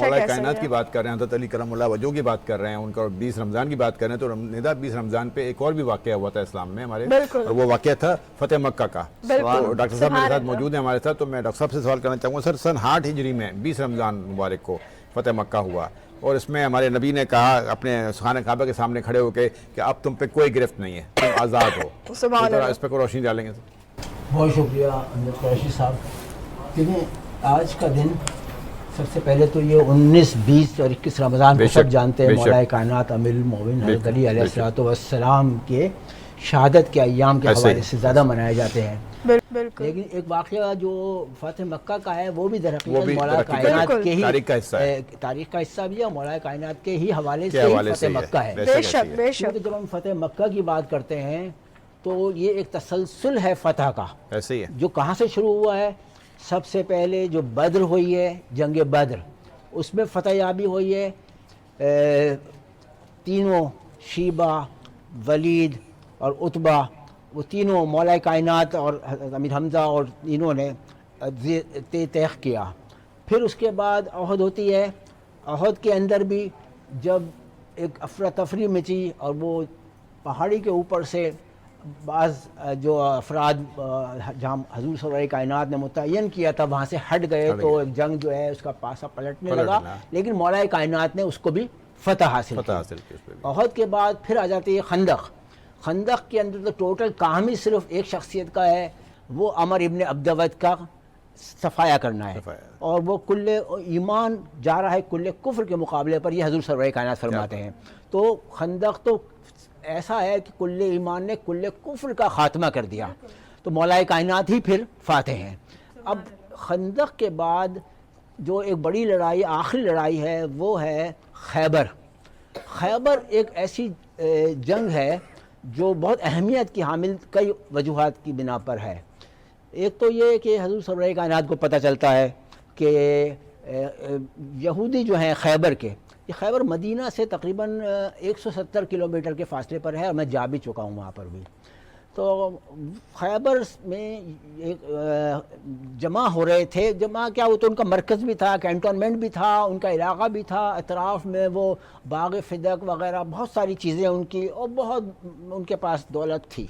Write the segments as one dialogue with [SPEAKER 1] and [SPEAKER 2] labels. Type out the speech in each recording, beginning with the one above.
[SPEAKER 1] مولا کائنات کی بات کر رہے ہیں، حضرت علی کرم اللہ وجہ کی بات کر رہے ہیں، ان کا 20 رمضان کی بات کر رہے ہیں، تو ندا 20 رمضان پہ ایک اور بھی واقعہ ہوا تھا اسلام میں ہمارے، اور وہ واقعہ تھا فتح مکہ کا۔ ڈاکٹر صاحب میرے ساتھ موجود ہیں ہمارے ساتھ، تو میں ڈاکٹر صاحب سے سوال کرنا چاہوں گا، سر سن 8 ہجری میں 20 رمضان مبارک کو فتح مکہ ہوا، اور اس میں ہمارے نبی نے کہا اپنے خانہ کعبہ کے سامنے کھڑے ہو کے کہ اب تم پہ کوئی گرفت نہیں ہے، تم آزاد ہو۔ اس پہ کوئی روشنی ڈالیں گے سر؟
[SPEAKER 2] بہت شکریہ امیر قریشی صاحب۔ دیکھیں آج کا دن سب سے پہلے تو یہ 19، 20 اور 21 رمضان کو سب جانتے ہیں مولا کائنات امیر المومنین حضرت علی علیہ السلام کے شہادت کے ایام کے حوالے سے زیادہ منائے جاتے ہیں۔ لیکن ایک واقعہ جو فتح مکہ کا ہے وہ بھی در حقیقت مولا کائنات کے ہی تاریخ کا حصہ بھی ہے، مولا کائنات کے ہی حوالے سے فتح مکہ ہے۔
[SPEAKER 3] بے شک بے شک۔
[SPEAKER 2] جب ہم فتح مکہ کی بات کرتے ہیں تو یہ ایک تسلسل ہے فتح کا،
[SPEAKER 1] ایسے ہی ہے
[SPEAKER 2] جو کہاں سے شروع ہوا ہے۔ سب سے پہلے جو بدر ہوئی ہے، جنگ بدر، اس میں فتح یابی ہوئی ہے، تینوں شیبہ، ولید اور عتبہ، وہ تینوں مولا کائنات اور امیر حمزہ اور تینوں نے طے کیا۔ پھر اس کے بعد احد ہوتی ہے۔ احد کے اندر بھی جب ایک افراتفری مچی اور وہ پہاڑی کے اوپر سے بعض جو افراد جہاں حضور صلی اللہ علیہ کائنات نے متعین کیا تھا وہاں سے ہٹ گئے، تو ایک جنگ جو ہے اس کا پاسا پلٹنے لگا، لیکن مولا کائنات نے اس کو بھی فتح حاصل کی۔ احد کے بعد پھر آ جاتی ہے خندق۔ خندق کے اندر تو ٹوٹل کام ہی صرف ایک شخصیت کا ہے، وہ عمر ابن عبدود کا صفایا کرنا ہے، اور وہ کل ایمان جا رہا ہے کل کفر کے مقابلے پر، یہ حضور صلی اللہ علیہ کائنات فرماتے ہیں۔ تو خندق تو ایسا ہے کہ کل ایمان نے کل کفر کا خاتمہ کر دیا، تو مولا کائنات ہی پھر فاتح ہیں۔ اب خندق کے بعد جو ایک بڑی لڑائی، آخری لڑائی ہے، وہ ہے خیبر۔ خیبر ایک ایسی جنگ ہے جو بہت اہمیت کی حامل کئی وجوہات کی بنا پر ہے۔ ایک تو یہ کہ حضور صلی اللہ علیہ کائنات کو پتہ چلتا ہے کہ یہودی جو ہیں خیبر کے، یہ خیبر مدینہ سے تقریباً 170 کلومیٹر کے فاصلے پر ہے، اور میں جا بھی چکا ہوں وہاں پر بھی۔ تو خیبر میں جمع ہو رہے تھے، جمع کیا وہ تو ان کا مرکز بھی تھا، کینٹونمنٹ بھی تھا، ان کا علاقہ بھی تھا، اطراف میں وہ باغ فدق وغیرہ بہت ساری چیزیں ان کی، اور بہت ان کے پاس دولت تھی۔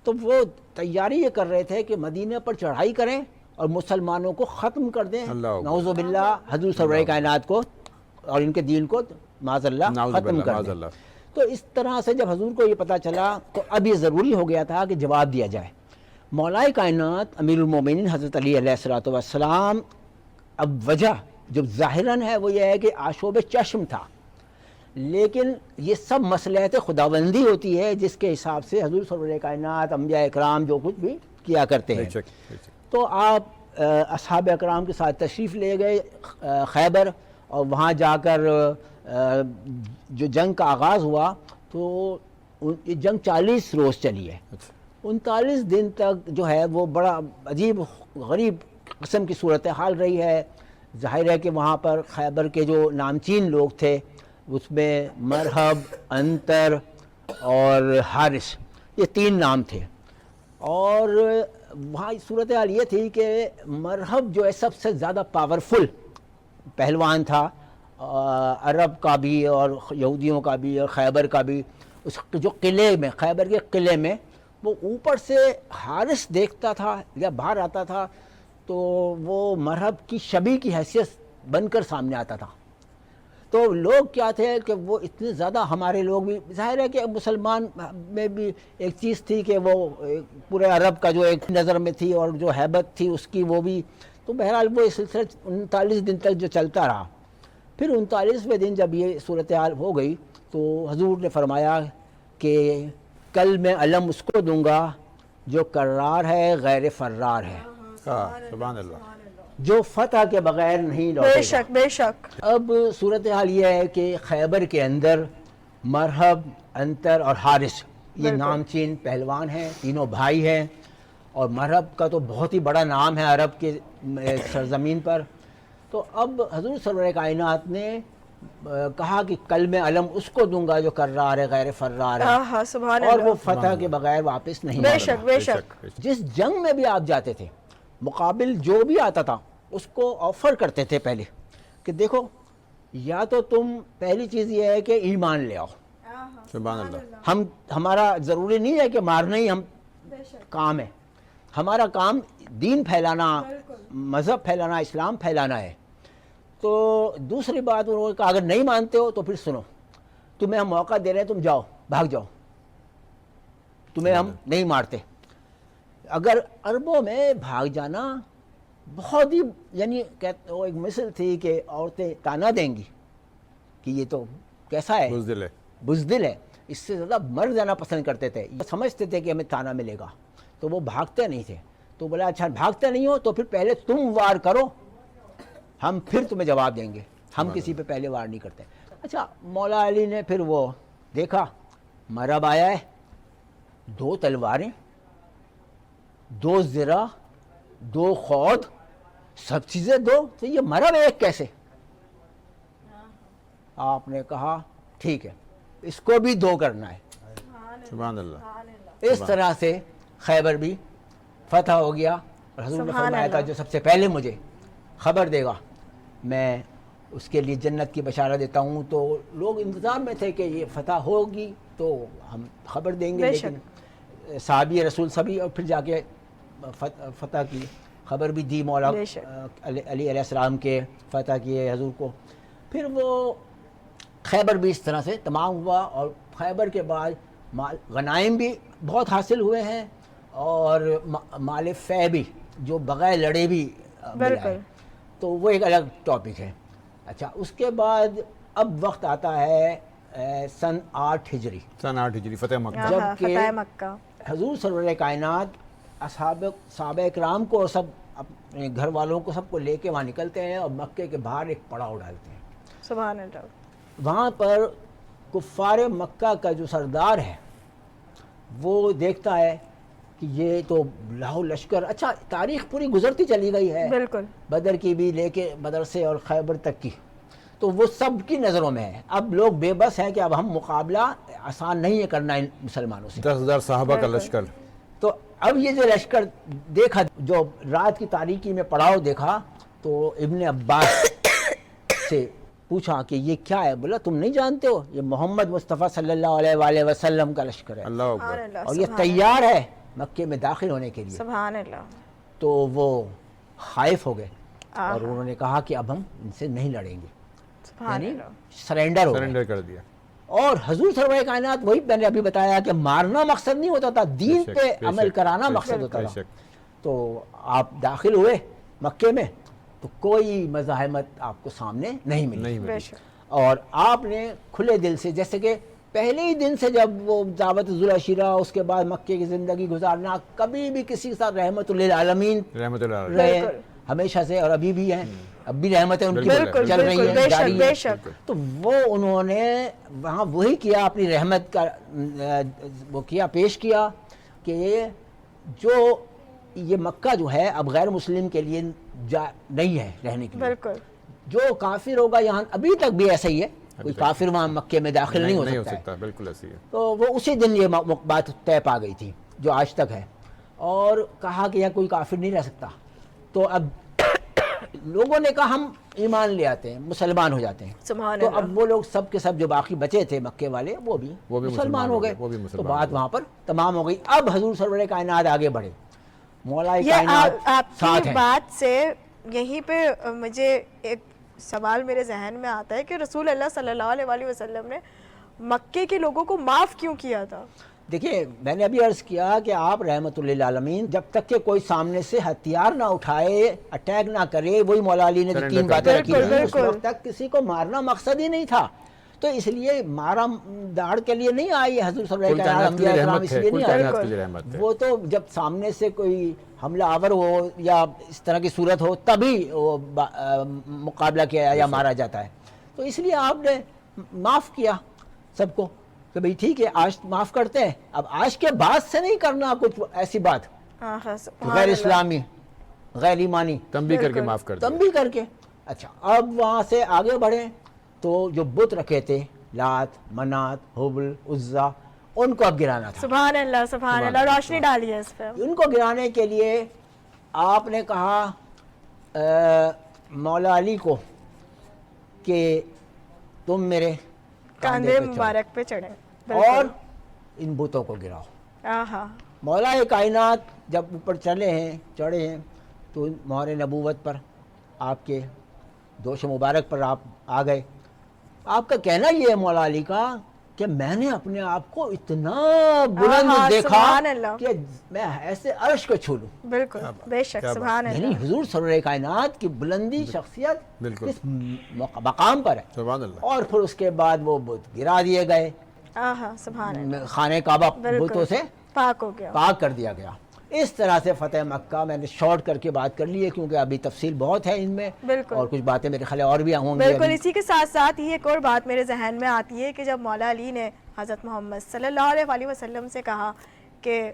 [SPEAKER 2] تو وہ تیاری یہ کر رہے تھے کہ مدینہ پر چڑھائی کریں اور مسلمانوں کو ختم کر دیں، نعوذ باللہ حضور صلی اللہ علیہ کائنات کو اور ان کے دین کو معاذ اللہ ختم کر دیں۔ تو اس طرح سے جب حضور کو یہ پتہ چلا تو اب یہ ضروری ہو گیا تھا کہ جواب دیا جائے۔ مولا کائنات امیر المومنین حضرت علی علیہ السلام، اب وجہ جو ظاہراً ہے وہ یہ ہے کہ آشوب چشم تھا، لیکن یہ سب مصلحت خداوندی ہوتی ہے جس کے حساب سے حضور صلی اللہ علیہ کائنات، انبیاء اکرام جو کچھ بھی کیا کرتے ہیں۔ تو آپ اصحاب اکرام کے ساتھ تشریف لے گئے خیبر، اور وہاں جا کر جو جنگ کا آغاز ہوا تو یہ جنگ 40 روز چلی ہے۔ 39 دن تک جو ہے وہ بڑا عجیب غریب قسم کی صورتحال رہی ہے۔ ظاہر ہے کہ وہاں پر خیبر کے جو نامچین لوگ تھے اس میں مرحب، انتر اور حارث، یہ 3 نام تھے، اور وہاں صورتحال یہ تھی کہ مرحب جو ہے سب سے زیادہ پاورفل پہلوان تھا، عرب کا بھی اور یہودیوں کا بھی اور خیبر کا بھی۔ اس جو قلعے میں، خیبر کے قلعے میں، وہ اوپر سے حارث دیکھتا تھا یا باہر آتا تھا تو وہ مرحب کی شبیہ کی حیثیت بن کر سامنے آتا تھا۔ تو لوگ کیا تھے کہ وہ اتنے زیادہ، ہمارے لوگ بھی ظاہر ہے کہ مسلمان میں بھی ایک چیز تھی کہ وہ پورے عرب کا جو ایک نظر میں تھی اور جو ہیبت تھی اس کی، وہ بھی، تو بہرحال وہ سلسلہ 39 دن تک جو چلتا رہا۔ پھر 39ویں دن جب یہ صورتحال ہو گئی تو حضور نے فرمایا کہ کل میں علم اس کو دوں گا جو کرار ہے، غیر فرار ہے،
[SPEAKER 1] سبحان اللہ،
[SPEAKER 2] جو فتح کے بغیر نہیں لوٹے گا۔
[SPEAKER 3] بے شک بے شک۔
[SPEAKER 2] اب صورتحال یہ ہے کہ خیبر کے اندر مرحب، انتر اور حارث یہ نامچین پہلوان ہیں، تینوں بھائی ہیں، اور مرحب کا تو بہت ہی بڑا نام ہے عرب کے سرزمین پر۔ تو اب حضور صلی اللہ علیہ کائنات نے کہا کہ کل میں علم اس کو دوں گا جو کرار ہے، غیر فرار ہے،
[SPEAKER 3] سبحان
[SPEAKER 2] اور
[SPEAKER 3] اللہ،
[SPEAKER 2] وہ فتح کے بغیر واپس نہیں
[SPEAKER 3] بے
[SPEAKER 2] لوٹے
[SPEAKER 3] شک بے شک۔
[SPEAKER 2] جس جنگ میں بھی آپ جاتے تھے، مقابل جو بھی آتا تھا اس کو آفر کرتے تھے پہلے کہ دیکھو یا تو تم پہلی چیز یہ ہے کہ ایمان لے آؤ.
[SPEAKER 1] سبحان اللہ.
[SPEAKER 2] ہمارا ضروری نہیں ہے کہ مارنا ہی ہم کام ہے. ہمارا کام دین پھیلانا, مذہب پھیلانا, اسلام پھیلانا ہے. تو دوسری بات انہوں نے کہا اگر نہیں مانتے ہو تو پھر سنو, تمہیں ہم موقع دے رہے ہیں, تم جاؤ, بھاگ جاؤ, تمہیں ہم نہیں مارتے. اگر عربوں میں بھاگ جانا بہت ہی, یعنی وہ ایک مثل تھی کہ عورتیں تانا دیں گی کہ یہ تو کیسا ہے,
[SPEAKER 1] بزدل ہے,
[SPEAKER 2] بزدل ہے. اس سے زیادہ مر جانا پسند کرتے تھے. یہ سمجھتے تھے کہ ہمیں تانا ملے گا, تو وہ بھاگتے نہیں تھے. تو بولا اچھا بھاگتے نہیں ہو تو پھر پہلے تم وار کرو, ہم پھر تمہیں جواب دیں گے, ہم کسی پہ پہلے وار نہیں کرتے. اچھا مولا علی نے پھر وہ دیکھا مرب آیا ہے, 2 تلواریں, 2 زرہ, 2 خود, سب چیزیں 2, تو یہ مرب ایک کیسے؟ آپ نے کہا ٹھیک ہے اس کو بھی 2 کرنا ہے.
[SPEAKER 1] سبحان اللہ.
[SPEAKER 2] اس طرح سے خیبر بھی فتح ہو گیا. اور حضور نے فرمایا تھا جو سب سے پہلے مجھے خبر دے گا میں اس کے لیے جنت کی بشارت دیتا ہوں. تو لوگ انتظار میں تھے کہ یہ فتح ہوگی تو ہم خبر دیں گے, لیکن صحابی رسول سبھی, اور پھر جا کے فتح کی خبر بھی دی مولا علی علیہ السلام کے فتح کیے حضور کو. پھر وہ خیبر بھی اس طرح سے تمام ہوا. اور خیبر کے بعد غنائم بھی بہت حاصل ہوئے ہیں, اور مال فے بھی جو بغیر لڑے بھی ملا ہے. تو وہ ایک الگ ٹاپک ہے. اچھا اس کے بعد اب وقت آتا ہے سن 8 ہجری,
[SPEAKER 1] فتح مکہ,
[SPEAKER 2] جبکہ حضور سرور کائنات صحابہ اکرام کو, سب اپنے گھر والوں کو, سب کو لے کے وہاں نکلتے ہیں اور مکے کے باہر ایک پڑاؤ ڈالتے ہیں.
[SPEAKER 3] سبحان اللہ.
[SPEAKER 2] وہاں پر کفار مکہ کا جو سردار ہے وہ دیکھتا ہے کہ یہ تو لاہو لشکر, اچھا تاریخ پوری گزرتی چلی گئی ہے,
[SPEAKER 3] بالکل
[SPEAKER 2] بدر کی بھی لے کے بدر سے اور خیبر تک کی, تو وہ سب کی نظروں میں ہے. اب لوگ بے بس ہیں کہ اب ہم مقابلہ آسان نہیں ہے کرنا ان مسلمانوں سے.
[SPEAKER 1] 10,000 صحابہ کا لشکر.
[SPEAKER 2] تو اب یہ جو لشکر دیکھا, جو رات کی تاریکی میں پڑاؤ دیکھا, تو ابن عباس سے پوچھا کہ یہ کیا ہے؟ بولا تم نہیں جانتے ہو, یہ محمد مصطفیٰ صلی اللہ علیہ وآلہ وسلم کا لشکر ہے,
[SPEAKER 1] اللہ اکبر,
[SPEAKER 2] اور یہ تیار ہے مکے میں داخل ہونے کے لیے.
[SPEAKER 3] سبحان اللہ.
[SPEAKER 2] تو وہ خائف ہو گئے اور انہوں نے کہا کہ اب ہم ان سے نہیں لڑیں گے, یعنی سرنڈر
[SPEAKER 1] کر دیا.
[SPEAKER 2] اور حضور سرور کائنات, وہی میں نے ابھی بتایا کہ مارنا مقصد نہیں ہوتا تھا, دین پہ عمل کرانا مقصد ہوتا تھا. تو آپ داخل ہوئے مکے میں تو کوئی مزاحمت آپ کو سامنے نہیں ملی, اور آپ نے کھلے دل سے, جیسے کہ پہلے ہی دن سے جب وہ دعوت ذوالعشیرہ, اس کے بعد مکے کی زندگی گزارنا, کبھی بھی کسی کے ساتھ رحمت للعالمین رہے ہمیشہ سے, اور ابھی بھی ہیں, اب بھی رحمتیں ان کی چل رہی ہیں, جاری ہیں. تو وہ انہوں نے وہاں وہی کیا, اپنی رحمت کا وہ کیا, پیش کیا کہ جو یہ مکہ جو ہے اب غیر مسلم کے لیے نہیں ہے رہنے کے لیے. جو کافر ہوگا یہاں, ابھی تک بھی ایسا ہی ہے, کوئی کافر وہاں مکے میں داخل نہیں ہو سکتا.
[SPEAKER 1] بالکل ایسی ہے.
[SPEAKER 2] تو وہ اسی دن یہ بات طے پا گئی تھی جو آج تک ہے, اور کہا کہ یہاں کوئی کافر نہیں رہ سکتا. تو اب لوگوں نے کہا ہم ایمان لے آتے ہیں, مسلمان ہو جاتے ہیں. تو اب وہ لوگ سب کے سب جو باقی بچے تھے مکے والے, وہ بھی مسلمان ہو گئے. تو بات وہاں پر تمام ہو گئی. اب حضور سرور کائنات آگے بڑھے, مولا کائنات
[SPEAKER 3] آپ کی بات سے یہیں پہ مجھے ایک سوال میرے ذہن میں آتا ہے کہ رسول اللہ صلی اللہ علیہ وسلم نے مکے کے لوگوں کو معاف کیوں کیا تھا؟
[SPEAKER 2] دیکھیے میں نے ابھی عرض کیا کہ آپ رحمت للعالمین, جب تک کہ کوئی سامنے سے ہتھیار نہ اٹھائے, اٹیک نہ کرے, وہی مولا علی نے 3 باتیں رکھی تھیں. اس وقت تک کسی کو مارنا مقصد ہی نہیں تھا, تو اس لیے مارا داڑ کے لیے نہیں آئی حضور صلی اللہ علیہ وسلم, انبیاء کرام اس لیے نہیں آئے. وہ تو جب سامنے سے کوئی حملہ آور ہو یا اس طرح کی صورت ہو تبھی وہ مقابلہ کیا یا مارا جاتا ہے. تو اس لیے آپ نے معاف کیا سب کو کہ بھئی ٹھیک ہے آج معاف کرتے ہیں, اب آج کے بعد سے نہیں کرنا کچھ ایسی بات غیر اسلامی, غیر ایمانی,
[SPEAKER 1] تنبیہ کر کے معاف کر دیا,
[SPEAKER 2] تنبیہ کر کے. اچھا اب وہاں سے آگے بڑھیں تو جو بت رکھے تھے لات, منات, حبل, عزا, ان کو اب گرانا تھا.
[SPEAKER 3] سبحان اللہ, سبحان اللہ, روشنی ڈالی ہے اس پہ.
[SPEAKER 2] ان کو گرانے کے لیے آپ نے کہا مولا علی کو کہ تم میرے
[SPEAKER 3] کاندھے
[SPEAKER 2] پہ
[SPEAKER 3] مبارک پہ چڑھے
[SPEAKER 2] چڑھو اور ان بتوں کو گراؤ.
[SPEAKER 3] آہا
[SPEAKER 2] مولا کائنات جب اوپر چڑھے ہیں تو مہر نبوت پر آپ کے دوش مبارک پر آپ آ گئے. آپ کا کہنا یہ ہے مولا علی کا کہ میں نے اپنے آپ کو اتنا بلند دیکھا
[SPEAKER 3] سبحان اللہ.
[SPEAKER 2] کہ میں ایسے عرش کو چھو لوں.
[SPEAKER 3] بالکل بے شک سبحان
[SPEAKER 2] یعنی
[SPEAKER 3] اللہ.
[SPEAKER 2] حضور سرور کائنات کی بلندی شخصیت
[SPEAKER 1] بالکل.
[SPEAKER 2] اس مقام پر ہے.
[SPEAKER 1] سبحان اللہ.
[SPEAKER 2] اور پھر اس کے بعد وہ بت گرا دیے گئے,
[SPEAKER 3] آہا سبحان اللہ.
[SPEAKER 2] خانہ کعبہ
[SPEAKER 3] بالکل.
[SPEAKER 2] بتوں سے
[SPEAKER 3] پاک ہو گیا.
[SPEAKER 2] پاک کر دیا گیا. اس طرح سے فتح مکہ میں نے شارٹ کر کے بات کر لی ہے کیونکہ ابھی تفصیل بہت ہے ان میں,
[SPEAKER 3] بالکل.
[SPEAKER 2] اور کچھ باتیں میرے خیال اور بھی ہوں گی.
[SPEAKER 3] بالکل. اسی کے ساتھ ساتھ ہی ایک اور بات میرے ذہن میں آتی ہے کہ جب مولا علی نے حضرت محمد صلی اللہ علیہ وآلہ وسلم سے کہا کہ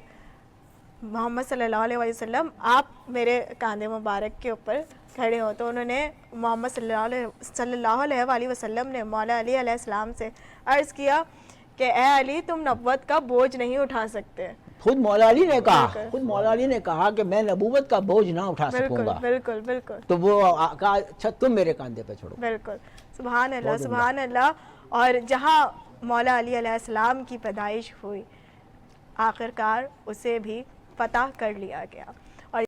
[SPEAKER 3] محمد صلی اللہ علیہ وسلم آپ میرے کاندھے مبارک کے اوپر کھڑے ہو, تو انہوں نے محمد صلی اللہ علیہ وآلہ وسلم نے مولا علی علیہ السلام سے عرض کیا کہ اے علی تم نبوت کا بوجھ نہیں اٹھا سکتے.
[SPEAKER 2] خود مولا علی نے کہا کہ میں نبوت کا بوجھ نہ اٹھا سکوں گا.
[SPEAKER 3] بالکل بالکل.
[SPEAKER 2] تو وہ کہا اچھا تم میرے کاندھے پہ چھوڑو.
[SPEAKER 3] بالکل سبحان اللہ سبحان اللہ. اور جہاں مولا علی علیہ السلام کی پیدائش ہوئی آخر کار اسے بھی فتح کر لیا گیا.